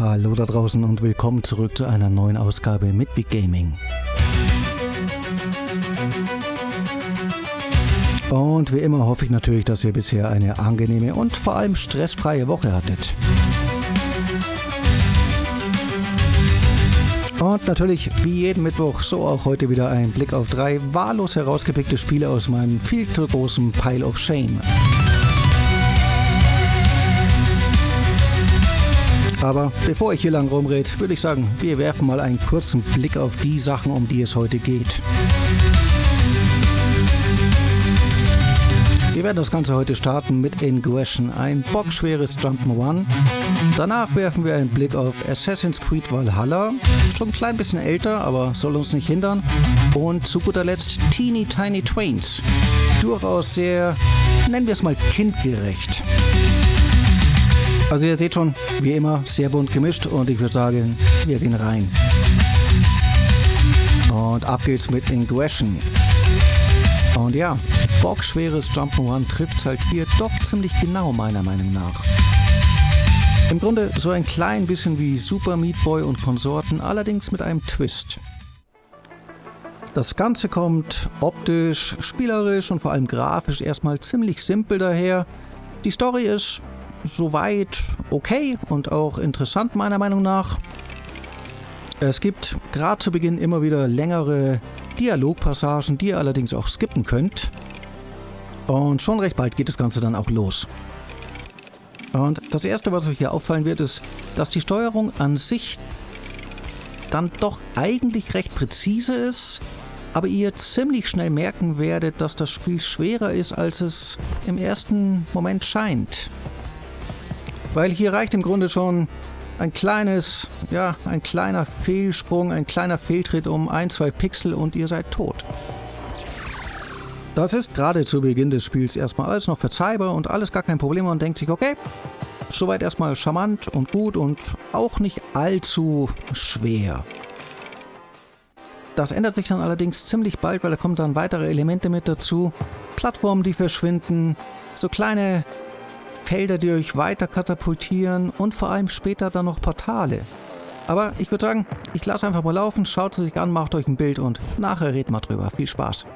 Hallo da draußen und willkommen zurück zu einer neuen Ausgabe Midweek-Gaming. Und wie immer hoffe ich natürlich, dass ihr bisher eine angenehme und vor allem stressfreie Woche hattet. Und natürlich wie jeden Mittwoch, so auch heute wieder ein Blick auf 3 wahllos herausgepickte Spiele aus meinem viel zu großen Pile of Shame. Aber bevor ich hier lang rumrede, würde ich sagen, wir werfen mal einen kurzen Blick auf die Sachen, um die es heute geht. Wir werden das Ganze heute starten mit Ingression, ein bockschweres Jump'n'Run. Danach werfen wir einen Blick auf Assassin's Creed Valhalla, schon ein klein bisschen älter, aber soll uns nicht hindern. Und zu guter Letzt Teeny Tiny Twains, durchaus sehr, nennen wir es mal, kindgerecht. Also ihr seht schon, wie immer, sehr bunt gemischt und ich würde sagen, wir gehen rein. Und ab geht's mit Ingression. Und ja, bockschweres Jump'n'Run trifft halt hier doch ziemlich genau meiner Meinung nach. Im Grunde so ein klein bisschen wie Super Meat Boy und Konsorten, allerdings mit einem Twist. Das Ganze kommt optisch, spielerisch und vor allem grafisch erstmal ziemlich simpel daher. Die Story ist soweit okay und auch interessant meiner Meinung nach. Es gibt gerade zu Beginn immer wieder längere Dialogpassagen, die ihr allerdings auch skippen könnt. Und schon recht bald geht das Ganze dann auch los. Und das erste, was euch hier auffallen wird, ist, dass die Steuerung an sich dann doch eigentlich recht präzise ist, aber ihr ziemlich schnell merken werdet, dass das Spiel schwerer ist, als es im ersten Moment scheint. Weil hier reicht im Grunde schon ein kleiner Fehlsprung, ein kleiner Fehltritt um 1-2 Pixel und ihr seid tot. Das ist gerade zu Beginn des Spiels erstmal alles noch verzeihbar und alles gar kein Problem und denkt sich, okay, soweit erstmal charmant und gut und auch nicht allzu schwer. Das ändert sich dann allerdings ziemlich bald, weil da kommen dann weitere Elemente mit dazu. Plattformen, die verschwinden, so kleine Felder, die euch weiter katapultieren und vor allem später dann noch Portale. Aber ich würde sagen, ich lasse einfach mal laufen, schaut es euch an, macht euch ein Bild und nachher redet mal drüber. Viel Spaß!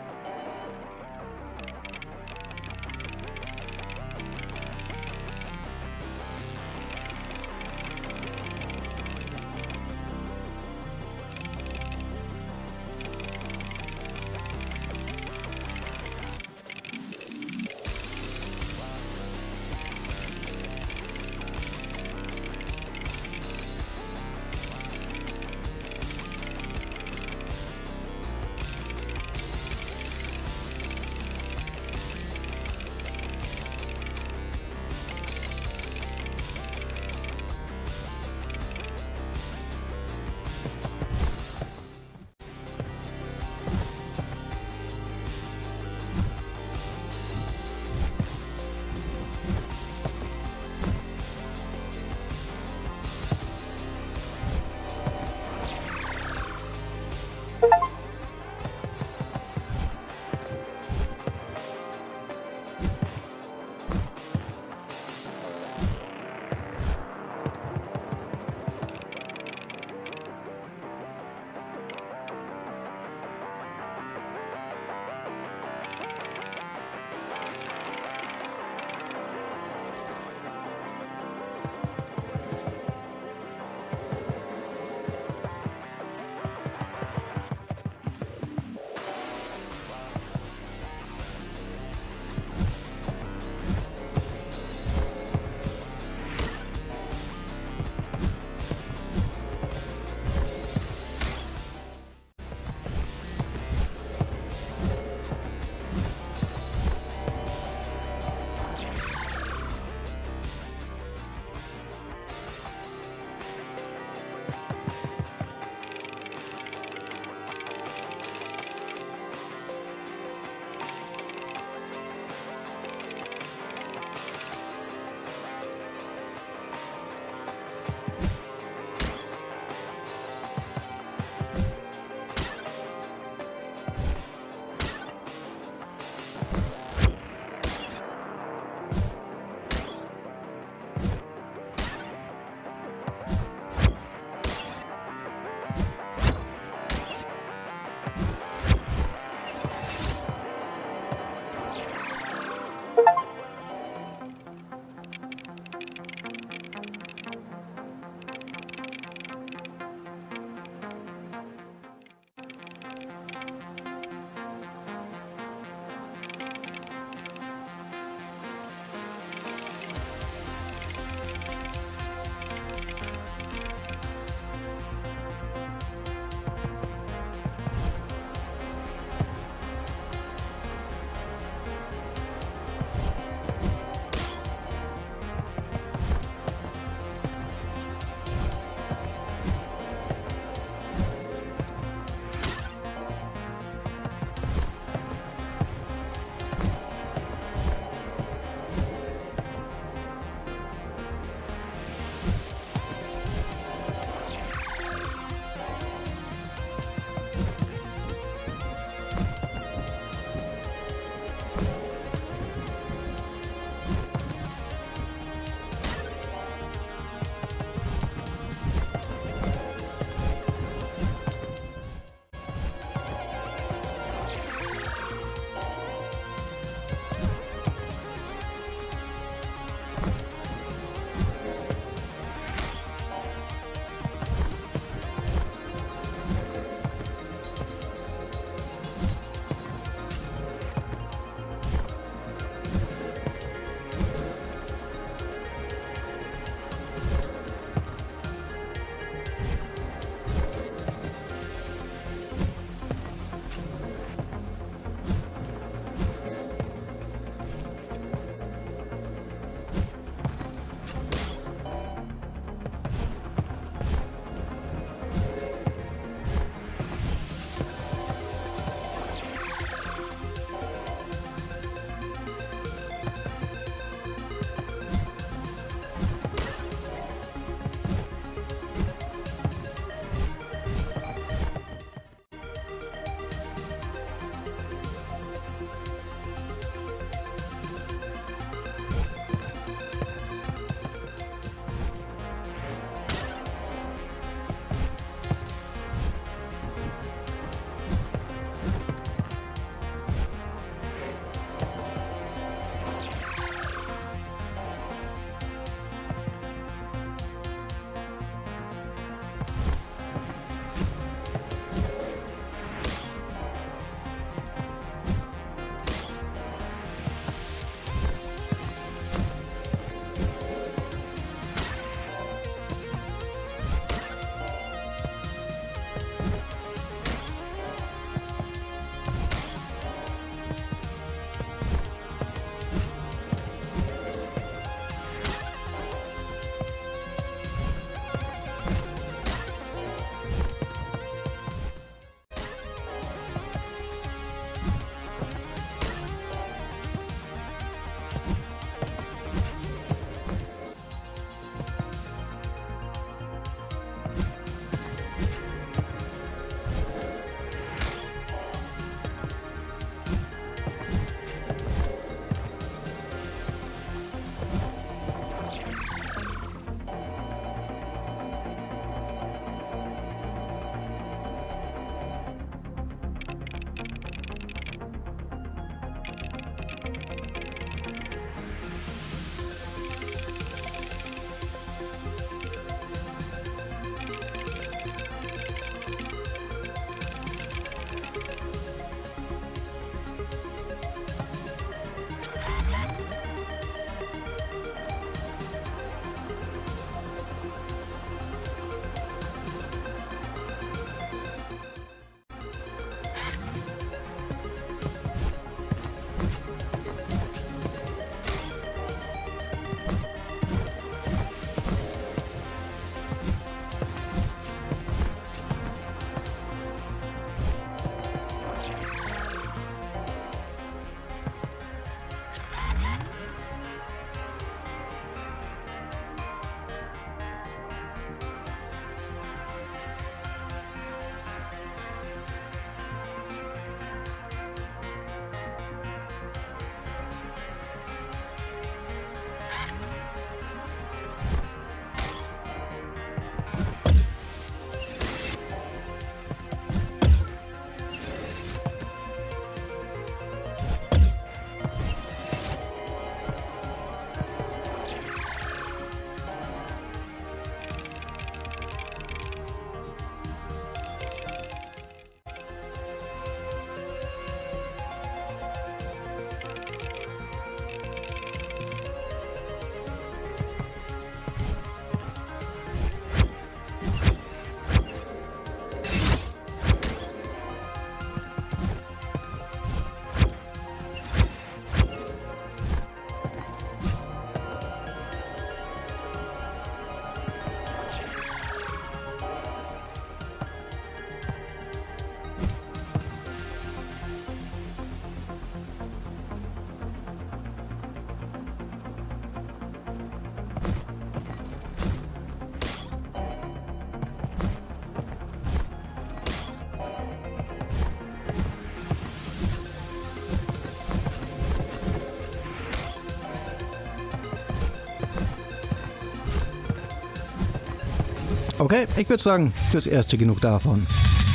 Okay, ich würde sagen, fürs Erste genug davon.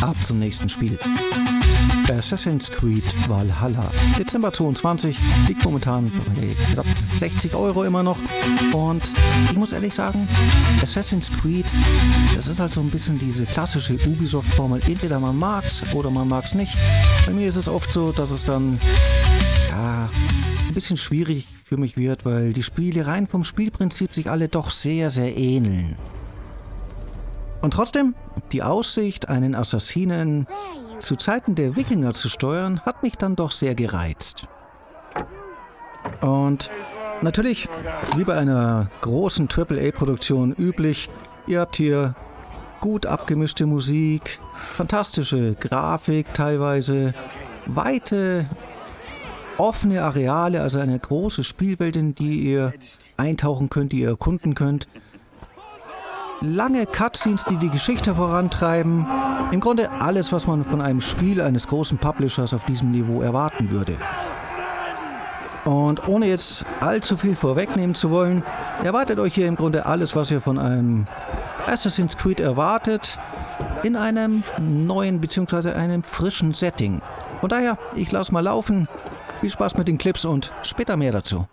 Ab zum nächsten Spiel. Assassin's Creed Valhalla. Dezember 22, liegt momentan knapp 60 € immer noch. Und ich muss ehrlich sagen, Assassin's Creed, das ist halt so ein bisschen diese klassische Ubisoft-Formel. Entweder man mag's oder man mag's nicht. Bei mir ist es oft so, dass es dann ein bisschen schwierig für mich wird, weil die Spiele rein vom Spielprinzip sich alle doch sehr, sehr ähneln. Und trotzdem, die Aussicht, einen Assassinen zu Zeiten der Wikinger zu steuern, hat mich dann doch sehr gereizt. Und natürlich, wie bei einer großen AAA-Produktion üblich, ihr habt hier gut abgemischte Musik, fantastische Grafik teilweise, weite, offene Areale, also eine große Spielwelt, in die ihr eintauchen könnt, die ihr erkunden könnt. Lange Cutscenes, die die Geschichte vorantreiben. Im Grunde alles, was man von einem Spiel eines großen Publishers auf diesem Niveau erwarten würde. Und ohne jetzt allzu viel vorwegnehmen zu wollen, erwartet euch hier im Grunde alles, was ihr von einem Assassin's Creed erwartet, in einem neuen bzw. einem frischen Setting. Von daher, ich lasse mal laufen. Viel Spaß mit den Clips und später mehr dazu.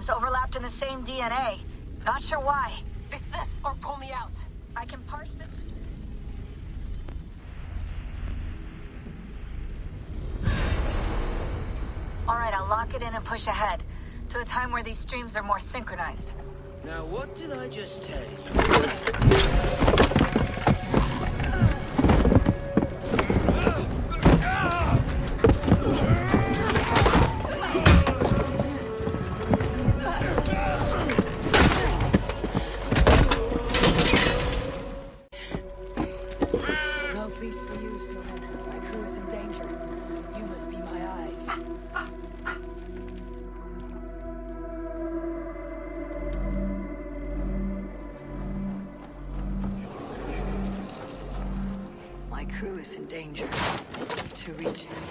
Overlapped in the same DNA. Not sure why. Fix this or pull me out. I can parse this. Alright, I'll lock it in and push ahead to a time where these streams are more synchronized. Now what did I just tell you? My crew is in danger. To reach them.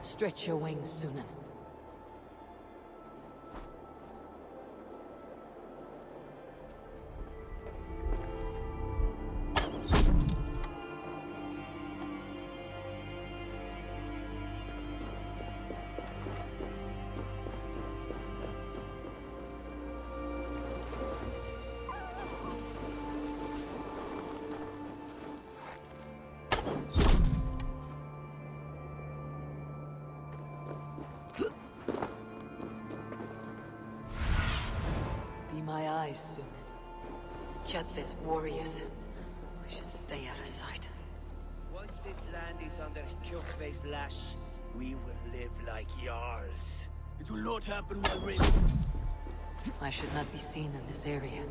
Stretch your wings, Sunan. my eyes, Sunan. Kjotve's warriors. We should stay out of sight. Once this land is under Kjotve's lash, we will live like Jarls. It will not happen while we're... I should not be seen in this area.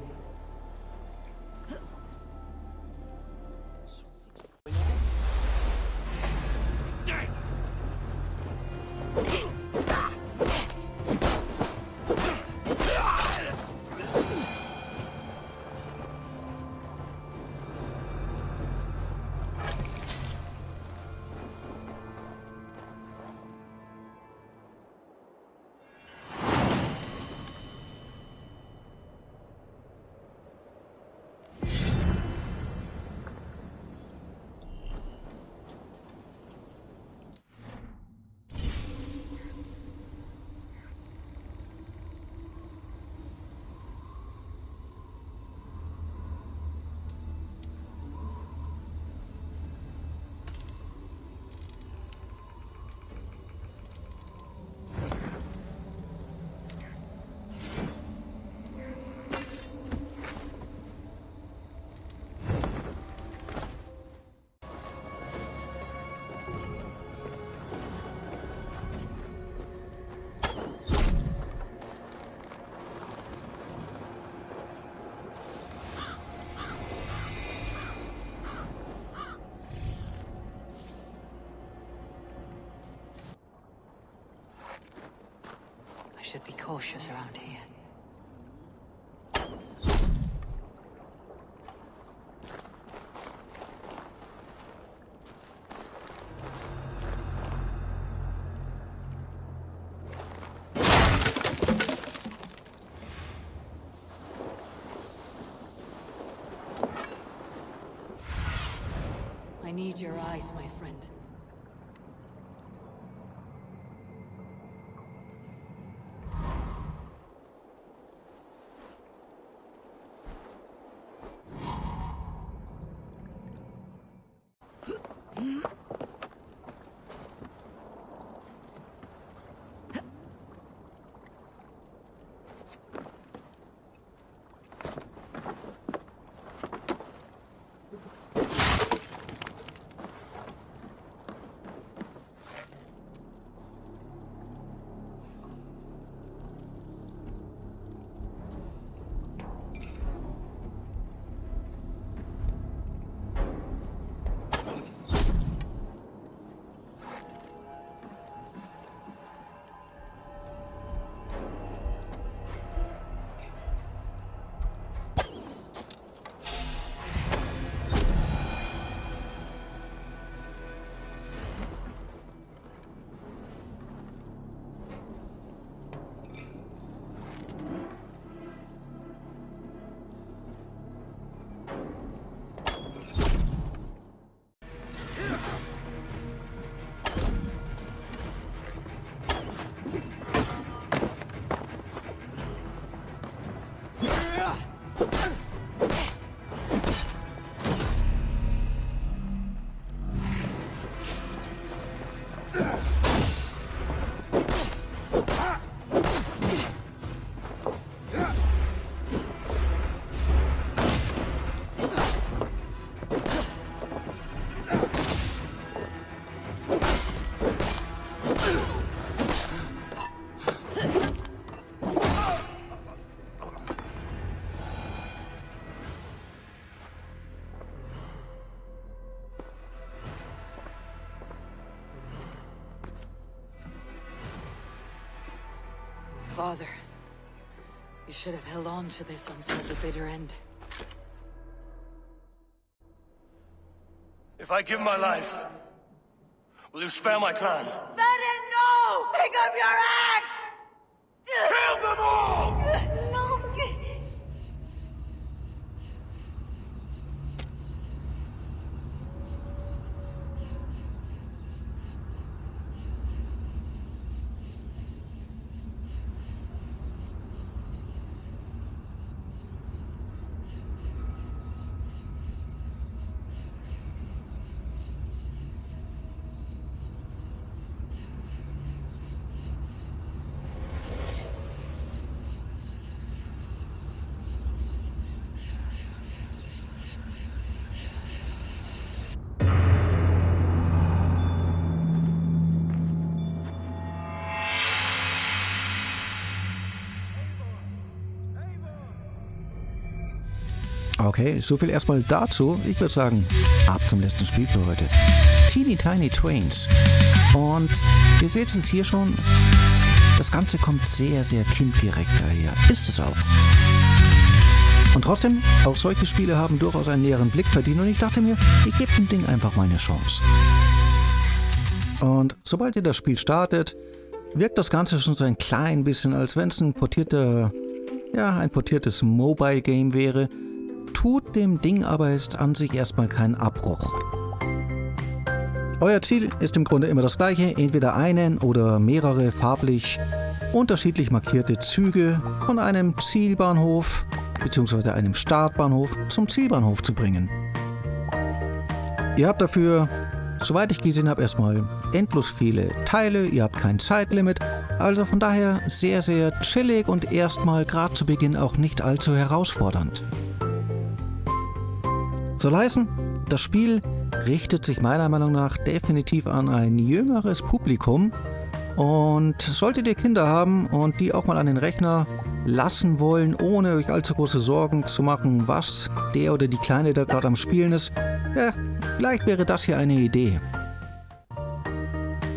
I should be cautious around here. I need your eyes, my friend. Father, you should have held on to this until the bitter end. If I give my life, will you spare my clan? Let it know! Pick up your axe! Kill them all! No! Okay, so viel erstmal dazu. Ich würde sagen, ab zum letzten Spiel für heute. Teeny Tiny Trains. Und ihr seht es hier schon, das Ganze kommt sehr, sehr kindgerecht daher. Ist es auch. Und trotzdem, auch solche Spiele haben durchaus einen näheren Blick verdient und ich dachte mir, ich gebe dem Ding einfach mal eine Chance. Und sobald ihr das Spiel startet, wirkt das Ganze schon so ein klein bisschen, als wenn es ein portiertes Mobile-Game wäre, tut dem Ding aber jetzt an sich erstmal keinen Abbruch. Euer Ziel ist im Grunde immer das gleiche, entweder einen oder mehrere farblich unterschiedlich markierte Züge von einem Zielbahnhof bzw. einem Startbahnhof zum Zielbahnhof zu bringen. Ihr habt dafür, soweit ich gesehen habe, erstmal endlos viele Teile, ihr habt kein Zeitlimit, also von daher sehr, sehr chillig und erstmal gerade zu Beginn auch nicht allzu herausfordernd. Soll heißen, das Spiel richtet sich meiner Meinung nach definitiv an ein jüngeres Publikum und solltet ihr Kinder haben und die auch mal an den Rechner lassen wollen, ohne euch allzu große Sorgen zu machen, was der oder die Kleine da gerade am Spielen ist, ja, vielleicht wäre das hier eine Idee.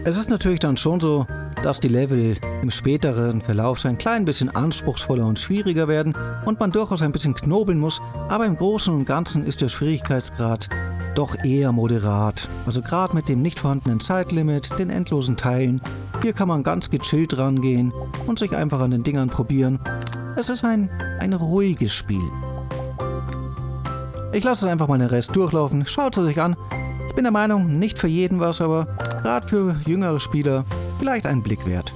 Es ist natürlich dann schon so, dass die Level im späteren Verlauf so ein klein bisschen anspruchsvoller und schwieriger werden und man durchaus ein bisschen knobeln muss, aber im Großen und Ganzen ist der Schwierigkeitsgrad doch eher moderat. Also gerade mit dem nicht vorhandenen Zeitlimit, den endlosen Teilen, hier kann man ganz gechillt rangehen und sich einfach an den Dingern probieren. Es ist ein ruhiges Spiel. Ich lasse es einfach mal den Rest durchlaufen, schaut es euch an. Ich bin der Meinung, nicht für jeden was, aber gerade für jüngere Spieler vielleicht einen Blick wert.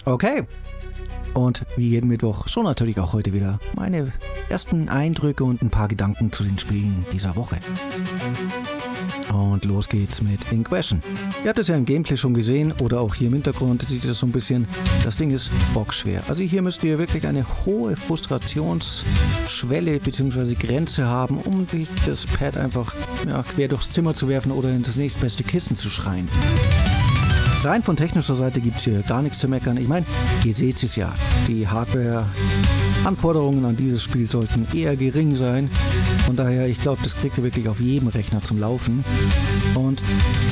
Okay. Und wie jeden Mittwoch, so natürlich auch heute wieder meine ersten Eindrücke und ein paar Gedanken zu den Spielen dieser Woche. Und los geht's mit Ingression. Ihr habt es ja im Gameplay schon gesehen oder auch hier im Hintergrund sieht ihr das so ein bisschen. Das Ding ist bockschwer. Also hier müsst ihr wirklich eine hohe Frustrationsschwelle bzw. Grenze haben, um das Pad einfach quer durchs Zimmer zu werfen oder in das nächstbeste Kissen zu schreien. Rein von technischer Seite gibt es hier gar nichts zu meckern. Ich meine, ihr seht es ja, die Hardware-Anforderungen an dieses Spiel sollten eher gering sein. Von daher, ich glaube, das kriegt ihr wirklich auf jedem Rechner zum Laufen. Und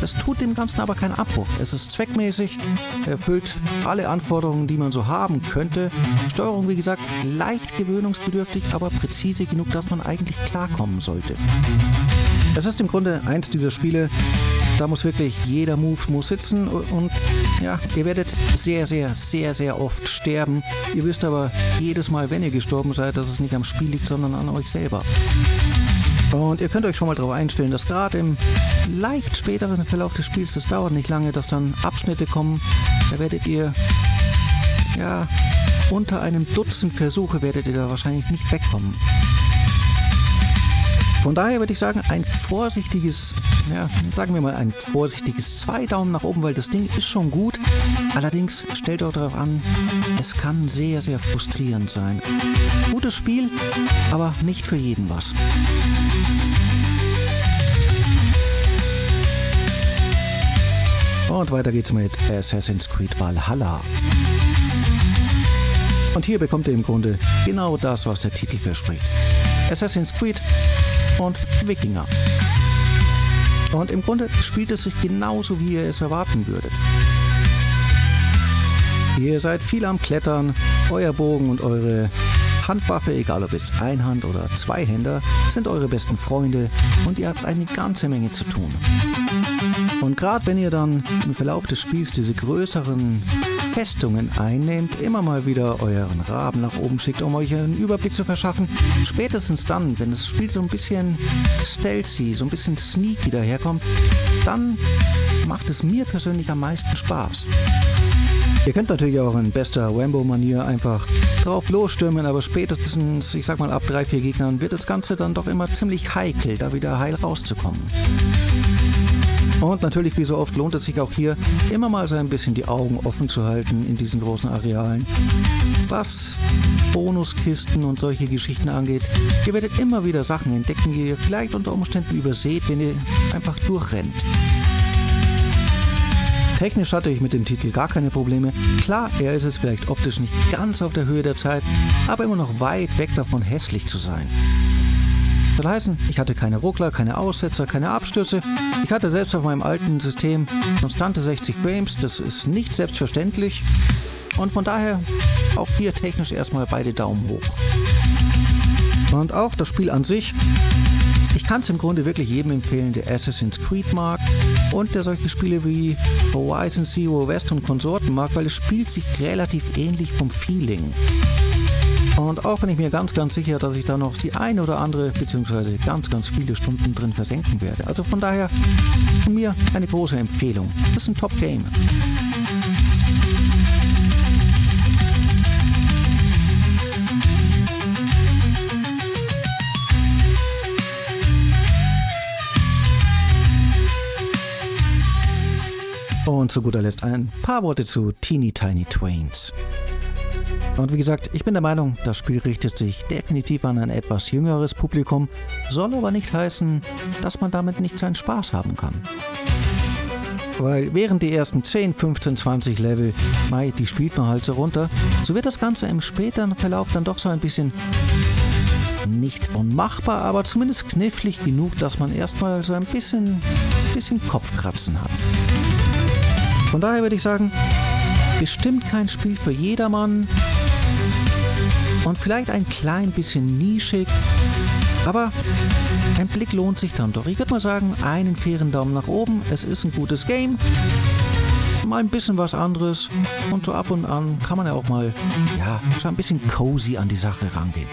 das tut dem Ganzen aber keinen Abbruch. Es ist zweckmäßig, erfüllt alle Anforderungen, die man so haben könnte. Steuerung, wie gesagt, leicht gewöhnungsbedürftig, aber präzise genug, dass man eigentlich klarkommen sollte. Es ist im Grunde eins dieser Spiele, da muss wirklich jeder Move sitzen und ja, ihr werdet sehr, sehr, sehr, sehr oft sterben. Ihr wisst aber jedes Mal, wenn ihr gestorben seid, dass es nicht am Spiel liegt, sondern an euch selber. Und ihr könnt euch schon mal darauf einstellen, dass gerade im leicht späteren Verlauf des Spiels, das dauert nicht lange, dass dann Abschnitte kommen, da werdet ihr, unter einem Dutzend Versuche werdet ihr da wahrscheinlich nicht wegkommen. Von daher würde ich sagen, ein vorsichtiges 2 Daumen nach oben, weil das Ding ist schon gut. Allerdings stellt euch darauf an, es kann sehr, sehr frustrierend sein. Gutes Spiel, aber nicht für jeden was. Und weiter geht's mit Assassin's Creed Valhalla. Und hier bekommt ihr im Grunde genau das, was der Titel verspricht. Assassin's Creed und Wikinger. Und im Grunde spielt es sich genauso, wie ihr es erwarten würdet. Ihr seid viel am Klettern, euer Bogen und eure Handwaffe, egal ob jetzt Einhand- oder Zweihänder, sind eure besten Freunde und ihr habt eine ganze Menge zu tun. Und gerade wenn ihr dann im Verlauf des Spiels diese größeren Festungen einnehmt, immer mal wieder euren Raben nach oben schickt, um euch einen Überblick zu verschaffen, spätestens dann, wenn das Spiel so ein bisschen stealthy, so ein bisschen sneaky daherkommt, dann macht es mir persönlich am meisten Spaß. Ihr könnt natürlich auch in bester Rambo-Manier einfach drauf losstürmen, aber spätestens, ich sag mal ab 3-4 Gegnern, wird das Ganze dann doch immer ziemlich heikel, da wieder heil rauszukommen. Und natürlich, wie so oft, lohnt es sich auch hier, immer mal so ein bisschen die Augen offen zu halten in diesen großen Arealen. Was Bonuskisten und solche Geschichten angeht, ihr werdet immer wieder Sachen entdecken, die ihr vielleicht unter Umständen überseht, wenn ihr einfach durchrennt. Technisch hatte ich mit dem Titel gar keine Probleme. Klar, er ist es vielleicht optisch nicht ganz auf der Höhe der Zeit, aber immer noch weit weg davon, hässlich zu sein. Das soll heißen, ich hatte keine Ruckler, keine Aussetzer, keine Abstürze. Ich hatte selbst auf meinem alten System konstante 60 Frames, das ist nicht selbstverständlich. Und von daher auch hier technisch erstmal beide Daumen hoch. Und auch das Spiel an sich, ich kann es im Grunde wirklich jedem empfehlen, der Assassin's Creed mag und der solche Spiele wie Horizon Zero West und Konsorten mag, weil es spielt sich relativ ähnlich vom Feeling. Und auch wenn ich mir ganz sicher, dass ich da noch die eine oder andere, beziehungsweise ganz viele Stunden drin versenken werde. Also von daher von mir eine große Empfehlung. Das ist ein Top-Game. Und zu guter Letzt ein paar Worte zu Teeny Tiny Twains. Und wie gesagt, ich bin der Meinung, das Spiel richtet sich definitiv an ein etwas jüngeres Publikum, soll aber nicht heißen, dass man damit nicht seinen Spaß haben kann. Weil während die ersten 10, 15, 20 Level, die spielt man halt so runter, so wird das Ganze im späteren Verlauf dann doch so ein bisschen nicht unmachbar, aber zumindest knifflig genug, dass man erstmal so ein bisschen Kopfkratzen hat. Von daher würde ich sagen, bestimmt kein Spiel für jedermann und vielleicht ein klein bisschen nischig, aber ein Blick lohnt sich dann doch. Ich würde mal sagen, einen fairen Daumen nach oben, es ist ein gutes Game, mal ein bisschen was anderes und so ab und an kann man ja auch mal so ein bisschen cozy an die Sache rangehen.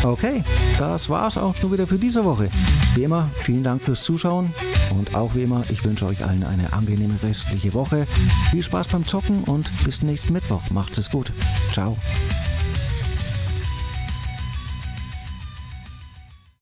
Okay, das war's auch schon wieder für diese Woche. Wie immer, vielen Dank fürs Zuschauen und auch wie immer, ich wünsche euch allen eine angenehme restliche Woche. Viel Spaß beim Zocken und bis nächsten Mittwoch. Macht's es gut. Ciao.